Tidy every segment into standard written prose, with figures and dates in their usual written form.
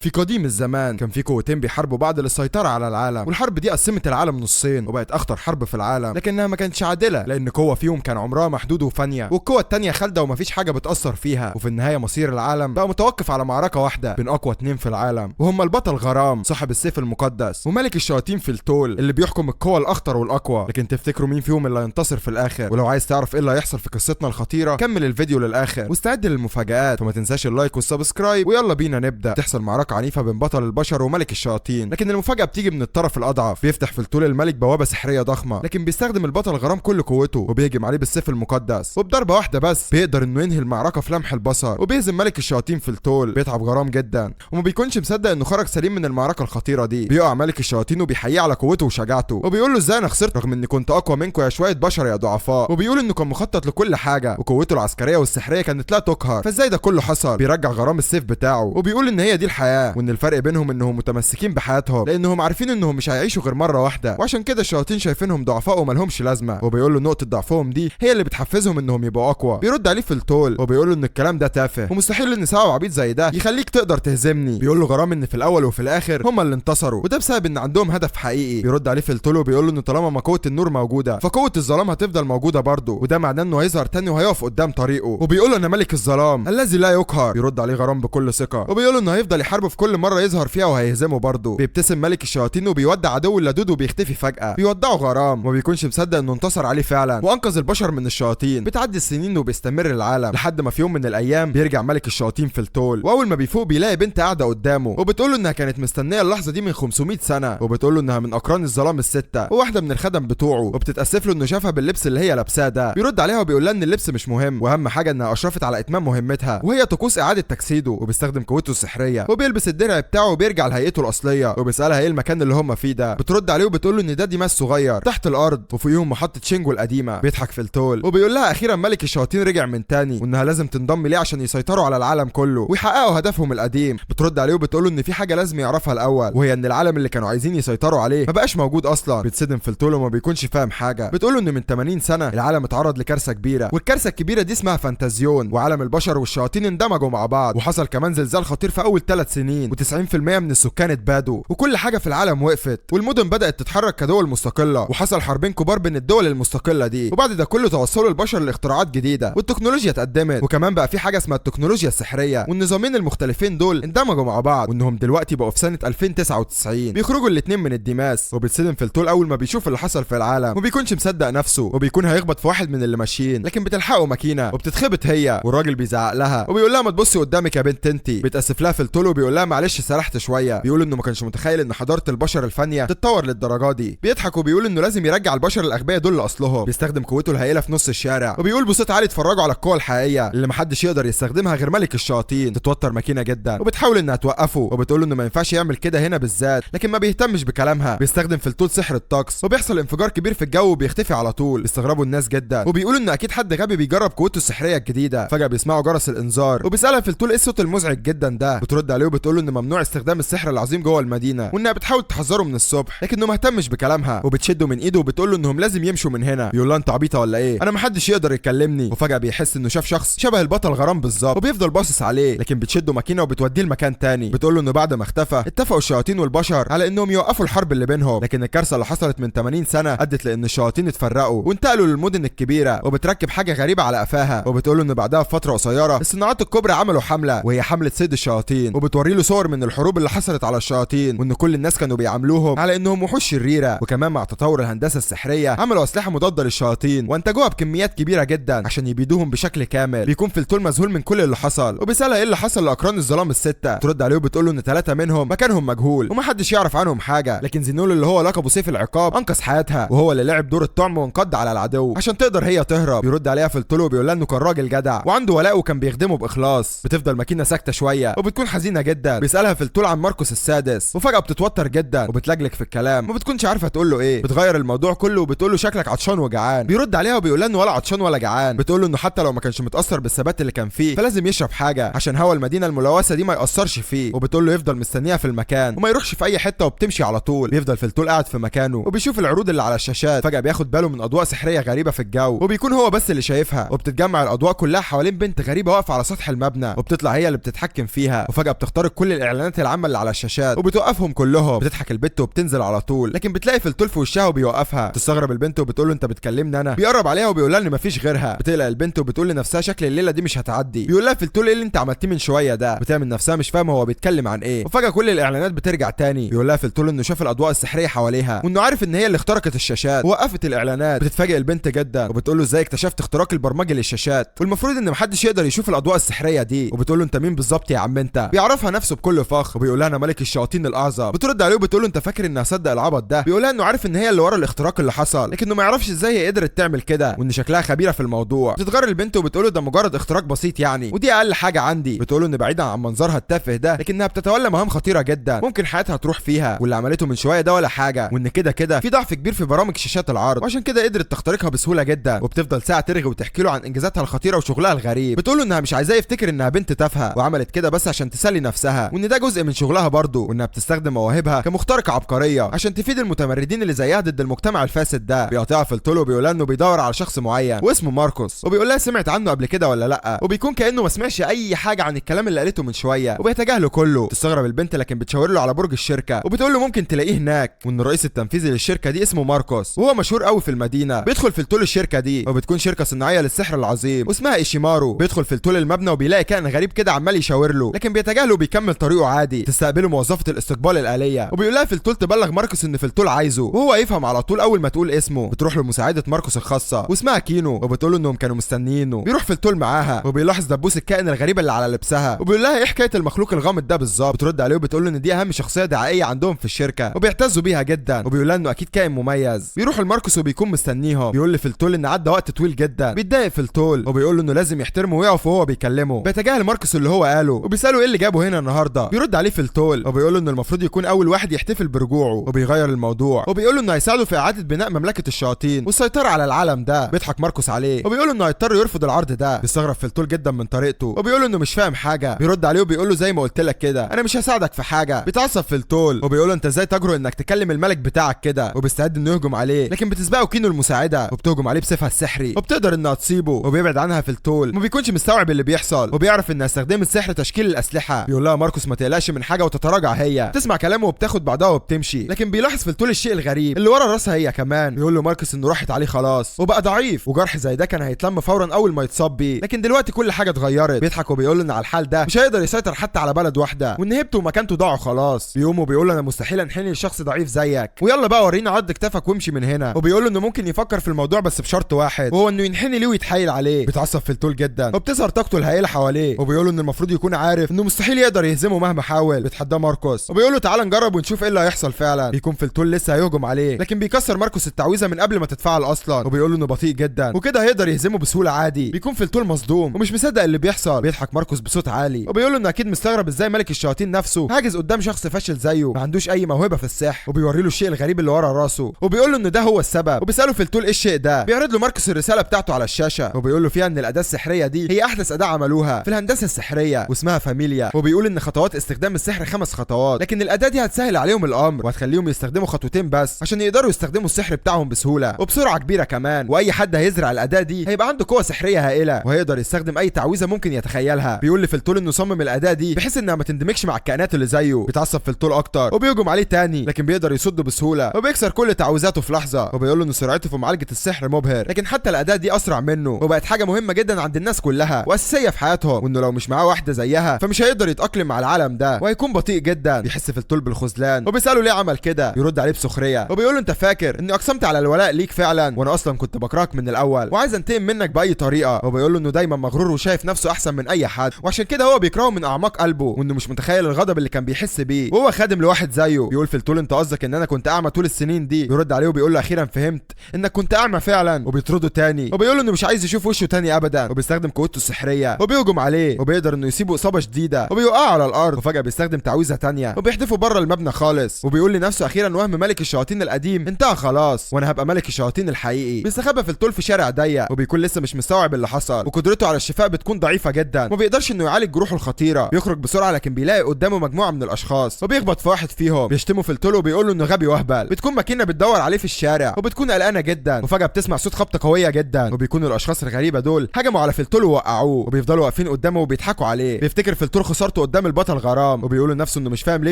في قديم الزمان كان في قوتين بيحاربوا بعض للسيطرة على العالم، والحرب دي قسمت العالم نصين وبقت أخطر حرب في العالم، لكنها ما كانتش عادلة لأن قوة فيهم كان عمرها محدود وفانية، والقوة التانية خالدة ومفيش حاجة بتأثر فيها، وفي النهاية مصير العالم بقى متوقف على معركة واحدة بين أقوى اتنين في العالم، وهما البطل غرام صاحب السيف المقدس وملك الشياطين فلتول اللي بيحكم القوة الأخطر والأقوى. لكن تفتكروا مين فيهم اللي هينتصر في الآخر؟ ولو عايز تعرف إيه اللي هيحصل في قصتنا الخطيرة كمل الفيديو للآخر واستعد للمفاجآت، وما تنساش اللايك والسبسكرايب، ويلا بينا نبدأ. تحصل معركة عنيفة بين بطل البشر وملك الشياطين، لكن المفاجأة بتيجي من الطرف الأضعف. بيفتح فلتول الملك بوابة سحرية ضخمة، لكن بيستخدم البطل غرام كل قوته وبيهجم عليه بالسيف المقدس، وبضربة واحدة بس بيقدر انه ينهي المعركة في لمح البصر وبيهزم ملك الشياطين فلتول. بيتعب غرام جدا وما بيكونش مصدق انه خرج سليم من المعركة الخطيرة دي. بيقع ملك الشياطين وبيحييه على قوته وشجاعته وبيقول له ازاي انا خسرت رغم اني كنت اقوى منكم يا شوية بشر يا ضعفاء، وبيقول انه كان مخطط لكل حاجة وقوته العسكرية والسحرية كانت لا تقهر، فازاي ده كله حصل؟ بيرجع غرام السيف بتاعه وبيقول ان هي دي الحياة، وان الفرق بينهم انهم متمسكين بحياتهم لانهم عارفين انهم مش هيعيشوا غير مرة واحدة، وعشان كده الشياطين شايفينهم ضعفاء ومالهمش لازمة. وبيقول له نقطة ضعفهم دي هي اللي بتحفزهم انهم يبقوا اقوى. بيرد عليه فلتول وبيقول له ان الكلام ده تافه ومستحيل ان ساعة عبيط زي ده يخليك تقدر تهزمني. بيقول له غرام ان في الاول وفي الاخر هما اللي انتصروا وده بسبب ان عندهم هدف حقيقي. بيرد عليه فلتول وبيقول له ان طالما ما قوة النور موجودة فقوة الظلام هتفضل موجودة برضه، وده معناه انه هيظهر تاني وهيقف قدام طريقه. وبيقول له انا ملك الظلام الذي لا يقهر. بيرد عليه غرام بكل ثقة وبيقول له انه هيفضل يحاربه في كل مرة يظهر فيها وهيهزمه برضه. بيبتسم ملك الشياطين وبيودع عدو اللدود وبيختفي فجأة. بيودعه غرام وما بيكونش مصدق انه انتصر عليه فعلا وانقذ البشر من الشياطين. بتعدي السنين وبيستمر العالم لحد ما في يوم من الايام بيرجع ملك الشياطين فلتول، واول ما بيفوق بيلاقي بنت قاعده قدامه وبتقول له انها كانت مستنيه اللحظه دي من 500 سنه، وبتقول له انها من اقران الظلام السته وواحده من الخدم بتوعه، وبتتاسف له انه شافها باللبس اللي هي لابساه ده. بيرد عليها وبيقول لها ان اللبس مش مهم واهم حاجه انها اشرفت على اتمام مهمتها وهي طقوس اعاده تجسيده، وبيستخدم قوته السحريه وبيلبس الدرع بتاعه وبيرجع لهيئته الاصليه، وبيسالها ايه المكان اللي هم فيه ده. بترد عليه وبتقول له ان ده ديماس صغير تحت الارض وفوقيهم محطه شينجو القديمه. بيضحك فلتول وبيقول لها اخيرا ملك الشياطين رجع من تاني وانها لازم تنضم ليه عشان يسيطروا على العالم كله ويحققوا هدفهم القديم. بترد عليه وبتقول له ان في حاجه لازم يعرفها الاول، وهي ان العالم اللي كانوا عايزين يسيطروا عليه ما بقاش موجود اصلا. بيتصدم فلتول وما بيكونش فاهم حاجه. بتقول له ان من 80 سنه العالم اتعرض لكارثه كبيره، والكارثه الكبيره دي اسمها فانتازيون، وعالم البشر والشياطين اندمجوا مع بعض، وحصل كمان زلزال خطير في اول 3 سنين و90% من السكان اتبادوا وكل حاجه في العالم وقفت، والمدن بدات تتحرك كدول مستقله، وحصل حربين كبار بين الدول المستقله دي. وبعد ده كله توصلوا البشر لاختراعات جديده والتكنولوجيا اتقدمت، وكمان بقى في حاجه اسمها التكنولوجيا السحريه، والنظامين المختلفين دول اندمجوا مع بعض، وانهم دلوقتي بقوا في سنه 2099 بيخرجوا الاثنين من الديماس. وبيتصدم فلتول اول ما بيشوف اللي حصل في العالم وبيكونش مصدق نفسه، وبيكون هيخبط في واحد من اللي ماشيين لكن بتلحقه ماكينه وبتتخبط هي، والراجل بيزعق لها وبيقول لها ما تبصي قدامك يا بنت انتي. بتاسف لها فلتول وبيقول لها معلش سرحت شويه. بيقول انه ما كانش متخيل ان حضاره البشر الفانيه تتطور للدرجه دي. بيضحك وبيقول انه لازم يرجع البشر الاغبياء دول لاصلهم. بيستخدم قوته الهائله في نص الشارع وبيقول بصوت عالي اتفرجوا على القوه الحقيقيه اللي محدش يقدر يستخدمها غير ملك الشياطين. تتوتر ماكينه جدا وبتحاول انها توقفه وبتقول انه ما ينفعش يعمل كده هنا بالذات، لكن ما بيهتمش بكلامها. بيستخدم فلتول سحر الطقس وبيحصل انفجار كبير في الجو وبيختفي على طول. بيستغربوا الناس جدا وبيقولوا ان اكيد حد غبي بيجرب قوته السحريه الجديده. فجاه بيسمعوا جرس الانذار وبيسالها فلتول ايه الصوت المزعج جدا ده. بترد عليه وبتقول له ان ممنوع استخدام السحر العظيم جوه المدينه وانها بتحاول تحذره من الصبح، لكنه ما اهتمش بكلامها وبتشده من ايده وبتقول له انهم لازم يمشوا من هنا. بيقول لها انت عبيطه ولا ايه؟ انا ما حدش يقدر يكلمني. وفجاه بيحس انه شاف شخص شبه البطل غرام بالظبط وبيفضل باصص عليه، لكن بتشده ماكينه وبتوديه لمكان تاني. بتقول له انه بعد ما اختفى اتفقوا الشياطين والبشر على انهم يوقفوا الحرب اللي بينهم، لكن الكارثه اللي حصلت من 80 سنه ادت لان الشياطين اتفرقوا وانتقلوا للمدن الكبيره. وبتركب حاجه غريبه على قفاها وبتقول له ان بعدها بفتره قصيره الصناعات الكبرى عملوا حمله وهي حمله صيد الشياطين، وبتوري له صور من الحروب اللي حصلت على الشياطين وان كل الناس كانوا بيعاملوهم على انهم وحوش شريره. وكمان مع تطور الهندسه السحريه عملوا اسلحه مضاده للشياطين وانتجوها بكميات كبيره جدا عشان يبيدوهم بشكل كامل. بيكون فلتول مذهول من كل اللي حصل وبيسالها ايه اللي حصل لاقران الظلام السته. ترد عليه وبتقول له ان 3 منهم مكانهم مجهول ومحدش يعرف عنهم حاجه، لكن زينول اللي هو لقبه سيف العقاب انقذ حياتها وهو اللي لعب دور الطعم وانقض على العدو عشان تقدر هي تهرب. بيرد عليها فلتول وبيقول لها انه كان راجل جدع وعنده ولاء وكان بيخدمه باخلاص. بتفضل ماكينه ساكته شويه وبتكون حزينه جدا. بيسالها فلتول عن ماركوس السادس وفجاه بتتوتر جدا وبتلجلج في الكلام، ما بتكونش عارفه تقول له ايه. بتغير الموضوع كله وبتقول له شكلك عطشان وجعان. بيرد عليها وبيقول لها انه ولا عطشان ولا جعان. بتقول له انه حتى لو ما كانش متاثر بالثبات اللي كان فيه فلازم يشرب حاجه عشان هوا المدينه الملوثه دي ما ياثرش فيه، وبتقول له يفضل مستنيها في المكان وما يروحش في اي حته وبتمشي على طول. بيفضل فلتول قاعد في مكانه وبيشوف العروض اللي على الشاشات. فجاه بياخد باله من اضواء سحريه غريبه في الجو وبيكون هو بس اللي شايفها، وبتتجمع الاضواء كلها حوالين بنت غريبه واقفه على سطح المبنى وبتطلع هي اللي بتتحكم فيها. وفجاه بتخترق بتخترق كل الاعلانات العامه اللي على الشاشات وبتوقفهم كلهم. بتضحك البت وبتنزل على طول، لكن بتلاقي فلتول في وشها وبيوقفها. تستغرب البنت وبتقول له انت بتكلمني انا؟ بيقرب عليها وبيقول لها ان مفيش غيرها. بتقلق البنت وبتقول لنفسها شكل الليله دي مش هتعدي. بيقول لها فلتول ايه اللي انت عملتيه من شويه ده؟ بتعمل نفسها مش فاهمه هو بيتكلم عن ايه. وفجاه كل الاعلانات بترجع تاني. بيقول لها فلتول انه شاف الاضواء السحريه حواليها وانه عارف ان هي اللي اخترقت الشاشات ووقفت الاعلانات. بتتفاجئ البنت جدا وبتقول له ازاي اكتشفت اختراق البرمجي للشاشات والمفروض ان محدش يقدر يشوف الاضواء السحريه دي. وبتقول له انت مين بالظبط يا عم انت؟ بيعرفها نفسه بكل فخر وبيقول لها انا ملك الشياطين الاعظم. بترد عليه وبتقول له انت فاكر اني هصدق العبط ده؟ بيقول لها انه عارف ان هي اللي ورا الاختراق اللي حصل، لكنه ما يعرفش ازاي هي قدرت تعمل كده وان شكلها خبيره في الموضوع. بتتغير البنت وبتقول له ده مجرد اختراق بسيط يعني، ودي اقل حاجه عندي. بتقول له ان بعيدا عن منظرها التافه ده لكنها بتتولى مهام خطيره جدا ممكن حياتها تروح فيها، واللي عملته من شويه ده ولا حاجه، وان كده في ضعف كبير في برامج شاشات العرض وعشان كده قدرت تخترقها بسهوله جدا. وبتفضل ساعه ترغي وتحكي له عن انجازاتها الخطيره وشغلها الغريب. بتقول له انها مش عايزاه يفتكر انها بنت تافهه وعملت كده بس عشان تسلي نفسها، وان ده جزء من شغلها برضه، وانها بتستخدم مواهبها كمخترقه عبقريه عشان تفيد المتمردين اللي زيها ضد المجتمع الفاسد ده. بيقاطعها فلتول وبيقول لها انه بيدور على شخص معين واسمه ماركوس، وبيقول لها سمعت عنه قبل كده ولا لا، وبيكون كانه ما سمعش اي حاجه عن الكلام اللي قالته من شويه وبيتجاهله كله. تستغرب البنت لكن بتشاور له على برج الشركه وبتقول له ممكن تلاقيه هناك، وان الرئيس التنفيذي للشركه دي اسمه ماركوس وهو مشهور قوي في المدينه. بيدخل فلتول الشركه دي وبتكون شركه صناعيه للسحر العظيم واسمها ايشيمارو. بيدخل فلتول المبنى وبيلاقي كائن غريب كده عمال يشاور له لكن بيتجاهله وبيكمل طريقه عادي. تستقبله موظفه الاستقبال الآلية وبيقول لها فلتول تبلغ ماركوس ان فلتول عايزه وهو يفهم على طول اول ما تقول اسمه. بتروح له مساعده ماركوس الخاصه واسمها كينو وبتقول له انهم كانوا مستنيينه. بيروح فلتول معاها وبيلاحظ دبوس الكائن الغريب اللي على لبسها وبيقول لها ايه حكايه المخلوق الغامض ده بالظبط. بترد عليه وبتقول له ان دي اهم شخصيه دعائيه عندهم في الشركه وبيعتزوا بيها جدا، وبيقول لها انه اكيد كائن مميز. بيروح لماركوس وبيكون مستنيهم. بيقول لفلتول ان عدى وقت طويل جدا. بيتضايق فلتول وبيقول له انه لازم يحترمه ويقف وهو بيكلمه. بيتجاهل ماركوس اللي هو قاله وبيساله ايه اللي جابه هنا النهارده. بيرد عليه فلتول وبيقول له انه المفروض يكون اول واحد يحتفل برجوعه وبيغير الموضوع وبيقول له انه هيساعده في اعاده بناء مملكه الشياطين والسيطره على العالم ده. بيضحك ماركوس عليه وبيقول له انه هيضطر يرفض العرض ده. بيستغرب فلتول جدا من طريقته وبيقول له انه مش فاهم حاجه. بيرد عليه وبيقول له زي ما قلت لك كده انا مش هساعدك في حاجه. بيتعصب فلتول وبيقول له انت ازاي تجرؤ انك تكلم الملك بتاعك كده، وبيستعد انه يهجم عليه لكن بتسبقه كينو المساعده وبتهجم عليه بسيفها السحري وبتقدر انها تصيبه وبيبعد عنها فلتول وما بيكونش مستوعب اللي بيحصل وبيعرف انها استخدمت السحر تشكيل الاسلحه. بيقول لها ماركوس ما تقلقش من حاجه وتتراجع. هي تسمع كلامه وبتاخد بعضها وبتمشي، لكن بيلاحظ فلتول الشيء الغريب اللي ورا راسها هي كمان. بيقول له ماركوس انه راحت عليه خلاص وبقى ضعيف وجرح زي ده كان هيتلم فورا اول ما يتصاب بيه، لكن دلوقتي كل حاجه اتغيرت. بيضحك وبيقول له ان على الحال ده مش هيقدر يسيطر حتى على بلد واحده وان هيبته ومكانته ضاعوا خلاص. بيقوم وبيقول له انا مستحيل انحني لشخص ضعيف زيك ويلا بقى ورينا عض كتافك وامشي من هنا. وبيقول له انه ممكن يفكر في الموضوع بس بشرط واحد وهو انه ينحني ليه ويتحايل عليه. بيتعصب فلتول جدا وبتظهر طاقته الهائله حواليه وبيقول له ان المفروض يكون عارف انه مستحيل يقدر يهزمه مهما حاول. بيتحدى ماركوس وبيقول له تعال نجرب ونشوف ايه اللي هيحصل فعلا. بيكون فلتول لسه هيهجم عليه لكن بيكسر ماركوس التعويذه من قبل ما تتفعل اصلا وبيقول له انه بطيء جدا وكده هيقدر يهزمه بسهوله عادي. بيكون فلتول مصدوم ومش مصدق اللي بيحصل. بيضحك ماركوس بصوت عالي وبيقول له انه اكيد مستغرب ازاي ملك الشياطين نفسه هاجز قدام شخص فاشل زيه ما عندوش اي موهبه في السحر، وبيوري له الشيء الغريب اللي ورا راسه وبيقول له ان ده هو السبب. وبيساله فلتول ايه الشيء ده. بيعرض له ماركوس الرساله بتاعته على الشاشه وبيقول له فيها ان الاداه السحريه دي هي احدث اداه عملوها في الهندسه السحريه واسمها فاميليا، وبيقول ان خطوات استخدام السحر 5 خطوات لكن الاداه دي هتسهل عليهم الامر وهتخليهم يستخدموا خطوتين بس عشان يقدروا يستخدموا السحر بتاعهم بسهوله وبسرعه كبيره كمان. واي حد هيزرع الاداه دي هيبقى عنده قوه سحريه هائله وهيقدر يستخدم اي تعويذه ممكن يتخيلها. بيقول لفلتول انه صمم الاداه دي بحيث انها ما تندمجش مع الكائنات اللي زيه. بيتعصب فلتول اكتر وبيهجم عليه تاني لكن بيقدر يصده بسهوله وبيكسر كل تعويذاته في لحظه. وبيقول له ان سرعته في معالجه السحر مبهر لكن حتى الاداه دي اسرع منه وبقت حاجه مهمه جدا عند الناس كلها واساسيه في حياتهم، وانه لو مش معاه واحده زيها فمش هيقدر يتاقلم مع العالم ده وهيكون بطيء جدا. بيحس فلتول بالخذلان وبيساله ليه عمل كده. يرد عليه بسخريه وبيقول له انت فاكر اني اقسمت على الولاء ليك فعلا وانا اصلا كنت بكرهك من الاول وعايز انتقم منك باي طريقه. وبيقول له انه دايما مغرور وشايف نفسه احسن من اي حد وعشان كده هو بيكرهه من اعماق قلبه وانه مش متخيل الغضب اللي كان بيحس بيه وهو خادم لواحد زيه. بيقول فلتول انت قصدك ان انا كنت اعمى طول السنين دي. بيرد عليه وبيقول له اخيرا فهمت انك كنت اعمى فعلا. وبيطرده تاني وبيقول له انه مش عايز يشوف وشه تاني ابدا وبيستخدم قوته السحريه وبيهجم عليه وبيقدر انه يسيبه اصابه شديده وبيوقعه على الارض وفجاه بيستخدم تعويذه تانيه وبيحدفه بره المبنى خالص. وبيقول لنفسه اخيرا وهم ملك الشياطين القديم انتهى خلاص وانا هبقى ملك الشياطين الحقيقي. بيستخبى فلتول في شارع ضيق وبيكون لسه مش مستوعب اللي حصل وقدرته على الشفاء بتكون ضعيفه جدا وما بيقدرش انه يعالج جروحه الخطيره. بيخرج بسرعه لكن بيلاقي قدامه مجموعه من الاشخاص وبيخبط في واحد فيهم بيشتموا فلتول وبيقول له انه غبي وهبل. بتكون ماكينه بتدور عليه في الشارع وبتكون قلقانه جدا وفجاه بتسمع صوت خبطه قويه جدا وبيكون الاشخاص الغريبه دول هجموا على فلتول ووقعوه وبيفضلوا واقفين قدامه وبيضحكوا عليه. بيفتكر فلتول خسارته قدام قدام البطل غرام، وبيقول لنفسه انه مش فاهم ليه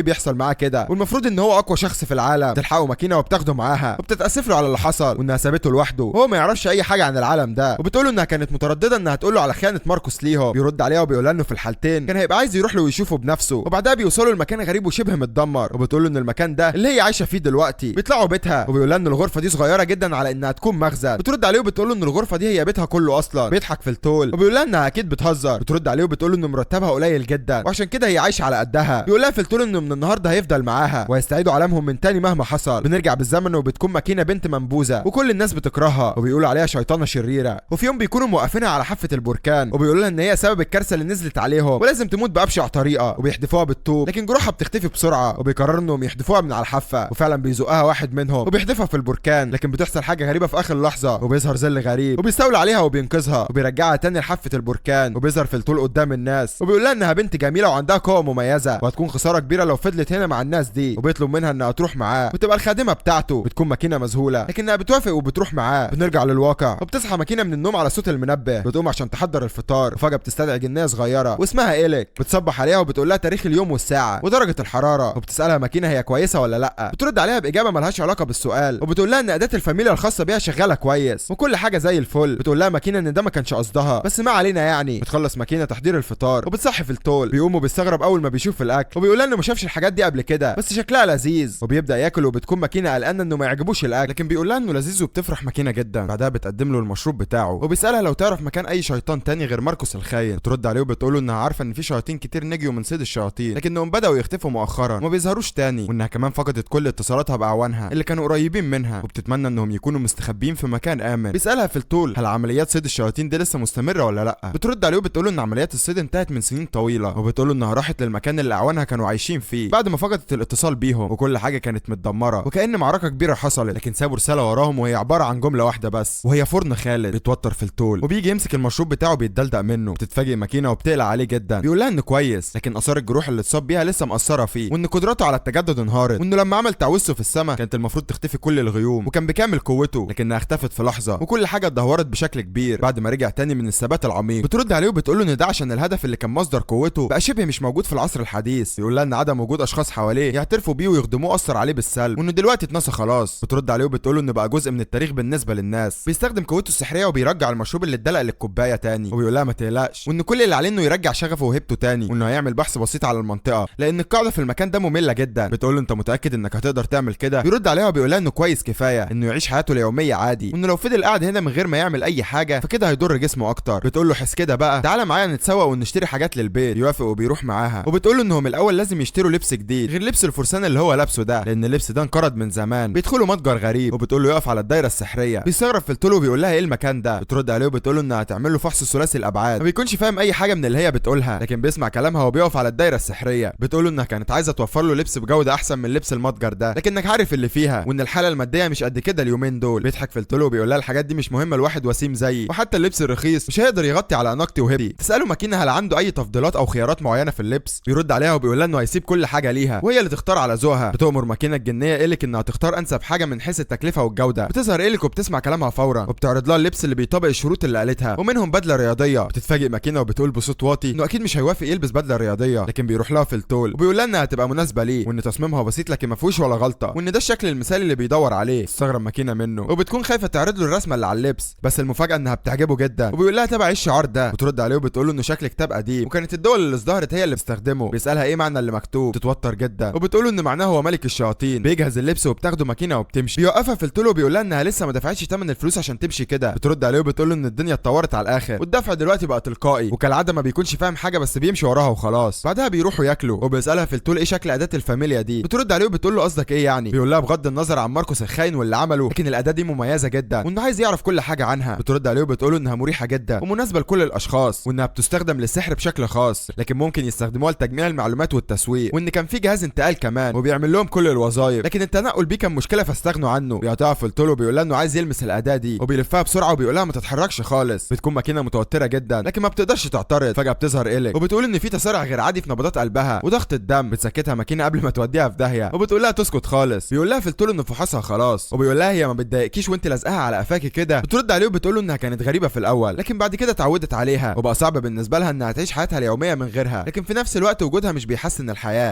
بيحصل معاه كده، والمفروض ان هو اقوى شخص في العالم. تلحقه ماكينه وبتاخده معاها وبتتاسف له على اللي حصل وانها سابته لوحده وهو ما يعرفش اي حاجه عن العالم ده، وبتقول له انها كانت متردده انها تقول له على خيانه ماركوس ليهم. بيرد عليها وبيقول له انه في الحالتين كان هيبقى عايز يروح له ويشوفه بنفسه. وبعدها بيوصلوا لمكان غريب وشبه متدمر، وبتقول له ان المكان ده اللي هي عايشه فيه دلوقتي. بيطلعوا بيتها وبيقول لها ان الغرفه دي صغيره جدا على انها تكون مخزن. بترد عليه وبتقول له ان الغرفه دي هي بيتها كله اصلا. بيضحك في التول وبيقول لها انها اكيد بتهزر. بترد عليه وبتقول له ان مرتبها قليل جدا وعشان كده هي عايشه على قدها. بيقول لها في التول انه من النهارده هيفضل معاها وهيستعيدوا عالمهم من تاني مهما حصل. بنرجع بالزمن وبتكون ماكينه بنت منبوذه وكل الناس بتكرهها وبيقولوا عليها شيطانه شريره. وفي يوم بيكونوا موقفينها على حافه البركان وبيقولوا لها ان هي سبب الكارثه اللي نزلت عليهم ولازم تموت بابشع طريقه، وبيحدفوها بالطوب لكن جروحها بتختفي بسرعه. وبيقرروا انهم يحدفوها من على الحافه وفعلا بيزقها واحد منهم وبيحدفها في البركان، لكن بتحصل حاجه غريبه في اخر لحظه وبيظهر ظل غريب وبيستولي عليها وبينقذها وبيرجعها تاني لحافه البركان. وبيظهر في الطول قدام الناس وبيقول لها انها بنت جميله وعندها قوه مميزه وهتكون خساره كبيره لو فضلت هنا مع الناس دي، وبيطلب منها انها تروح معاه وتبقى الخادمه بتاعته. بتكون ماكينه مذهوله لكنها بتوافق وبتروح معاه. بنرجع للواقع وبتصحى ماكينه من النوم على صوت المنبه. بتقوم عشان تحضر الفطار وفجاه بتستدعي جنيه صغيره واسمها إيليك. بتصبح عليها وبتقول لها تاريخ اليوم والساعه ودرجه الحراره، وبتسالها ماكينه هي كويسه ولا لا. بترد عليها باجابه ملهاش علاقه بالسؤال وبتقول لها ان اداه الفاميليا الخاصه بيها شغاله كويس وكل حاجه زي الفل. بتقول لها ماكينه ان ده ما كانش قصدها بس ما علينا يعني. بتخلص ماكينه تحضير الفطار وبتصحي في التول. بيقوم وبيستغرب اول ما بيشوف الاكل وبيقول لها انه ما شافش الحاجات دي قبل كده بس شكلها لذيذ، وبيبدا ياكل. وبتكون ماكينه قلقانه انه ما يعجبوش الاكل لكن بيقول لها انه لذيذ وبتفرح ماكينه جدا. بعدها بتقدم له المشروب بتاعه وبيسالها لو تعرف مكان اي شيطان تاني غير ماركوس الخاين. بترد عليه وبتقول له انها عارفه ان في شياطين كتير نجوا من صيد الشياطين لكنهم بداوا يختفوا مؤخرا وما بيظهروش تاني، وانها كمان فقدت كل اتصالاتها باعوانها اللي كانوا قريبين منها وبتتمنى انهم يكونوا مستخبيين في مكان امن. بيسالها في الطول هل عمليات صيد الشياطين دي لسه مستمره ولا لا. بترد عليه وبتقول له ان عمليات الصيد انتهت من سنين طويله، وبتقول له انها راحت للمكان اللي اعوانها كانوا عايشين فيه بعد ما فقدت الاتصال بيهم وكل حاجه كانت متدمره وكأن معركه كبيره حصلت، لكن سابوا رساله وراهم وهي عباره عن جمله واحده بس وهي فرن خالد. بيتوتر في الطول وبيجي يمسك المشروب بتاعه بيتدلدق منه. بتتفاجئ ماكينه وبتقلق عليه جدا. بيقول لها انه كويس لكن اثار الجروح اللي اتصاب بيها لسه مأثره فيه وان قدراته على التجدد انهارت، وانه لما عمل تعويذته في السماء كانت المفروض تختفي كل الغيوم وكان بكامل قوته لكنها اختفت في لحظه وكل حاجه اتدهورت بشكل كبير بعد ما رجع تاني من الثبات العميق. بترد عليه وبتقول له ان ده عشان الهدف اللي كان مصدر قوته بقى شبه مش موجود في العصر الحديث. بيقول لها ان عدم وجود اشخاص حواليه يعترفوا بيه ويخدموه اثر عليه بالسلب وانه دلوقتي اتنسى خلاص. بترد عليه وبتقول له انه بقى جزء من التاريخ بالنسبه للناس. بيستخدم قوته السحريه وبيرجع المشروب اللي اتدلق للكوبايه تاني وبيقول لها ما تقلقش وان كل اللي عليه انه يرجع شغفه وهيبته تاني وانه هيعمل بحث بسيط على المنطقه لان القاعده في المكان ده ممله جدا. بتقول له انت متاكد انك هتقدر تعمل كده؟ بيرد عليها وبيقول لها انه كويس كفايه انه يعيش حياته اليوميه عادي وانه لو فضل قاعد هنا من غير ما يعمل اي حاجه فكده هيضر جسمه اكتر. بتقول له حس كده بقى تعالى معايا نتسوق ونشتري حاجات للبيت. يوافق وبيروح معاها وبتقول له انهم الاول لازم يشتروا لبس جديد غير لبس الفرسان اللي هو لابسه ده لان اللبس ده انقرض من زمان. بيدخلوا متجر غريب وبتقول له يقف على الدايره السحريه. بيستغرب في الطول وبيقول لها ايه المكان ده. بترد عليه وبتقول له انها هتعمل له فحص ثلاثي الابعاد. ما بيكونش فاهم اي حاجه من اللي هي بتقولها لكن بيسمع كلامها وبيقف على الدايره السحريه. بتقول له انها كانت عايزه توفر له لبس بجوده احسن من لبس المتجر ده لكنك عارف اللي فيها وان الحاله الماديه مش قد كده اليومين دول. بيضحك في الطول وبيقول لها الحاجات دي مش مهمه لواحد وسيم زيي وحتى اللبس الرخيص مش هيقدر يغطي على اناقتي وهبي. تساله ماكينه هل عنده اي تفضيلات او خيارات معينه في اللبس. بيرد عليها وبيقول لها انه هيسيب كل حاجه ليها وهي اللي تختار على ذوقها. بتؤمر ماكينه الجنيه إيليك انها تختار انسب حاجه من حيث التكلفه والجوده. بتظهر إيليك وبتسمع كلامها فورا وبتعرض لها اللبس اللي بيطابق الشروط اللي قالتها ومنهم بدله رياضيه. بتتفاجئ ماكينه وبتقول بصوت واطي انه اكيد مش هيوافق يلبس بدله رياضيه لكن بيروح لها في الطول وبيقول لها انها هتبقى مناسبه ليه وان تصميمها بسيط لكن ما فيهوش ولا غلطه وان ده الشكل المثالي اللي بيدور عليه. تستغرب ماكينه منه وبتكون خايفه تعرض له الرسمه اللي على اللبس بس المفاجاه انها بتعجبه جدا وبيقول لها تبع الشعار ده. بترد عليه وبتقول له انه شكل كتاب قديم وكانت الدول اللي ازدهرت هي اللي بتستخدمه. بيسالها ايه معنى اللي مكتوب. تتوتر جدا وبتقول له ان معناه هو ملك الشياطين. بيجهز اللبس وبتاخده ماكينه وبتمشي. بيوقفها في الطول وبيقول لها انها لسه ما دفعتش ثمن الفلوس عشان تمشي كده. بترد عليه وبتقول له ان الدنيا اتطورت على الاخر والدفع دلوقتي بقى تلقائي وكالعاده ما بيكونش فاهم حاجه بس بيمشي وراها وخلاص. بعدها بيروحوا ياكلوا وبيسالها في الطول ايه شكل اداه الفاميليا دي. بترد عليه وبتقول له قصدك ايه يعني. بيقول لها بغض النظر عن ماركوس الخاين واللي عمله لكن الاداه دي مميزه جدا وانه عايز يعرف كل حاجه عنها. بترد عليه وبتقول له انها مريحه جدا ومناسبه لكل الاشخاص وانها بتستخدم للسحر بشكل خاص لكن ممكن يستخدموها لتجميع المعلومات والتسويق وان كان في جهاز انتقال كمان وبيعمل لهم كل الوظائف لكن التنقل بيه كان مشكله فاستغنوا عنه. بيقطعها في الطول وبيقول لها انه عايز يلمس الاداه دي وبيلفها بسرعه وبيقول لها ما تتحركش خالص. بتكون ماكينه متوتره جدا لكن ما بتقدرش تعترض. فجاه بتظهر إيليك وبتقول ان في تسارع غير عادي في نبضات قلبها وضغط الدم. بتسكتها ماكينه قبل ما توديها في داهيه وبتقول لها تسكت خالص. بيقول لها في الطول انه فحصها خلاص وبيقول لها هي ما بتضايقكيش وانت لازقاها على قفاكي كده. بترد عليه وبتقول له انها كانت غريبه في الاول لكن بعد كده اتعودت عليها وبقى صعب بالنسبه لها انها تعيش حياتها اليوميه من غيرها لكن في نفس الوقت وجودها مش بيحسن الحياة.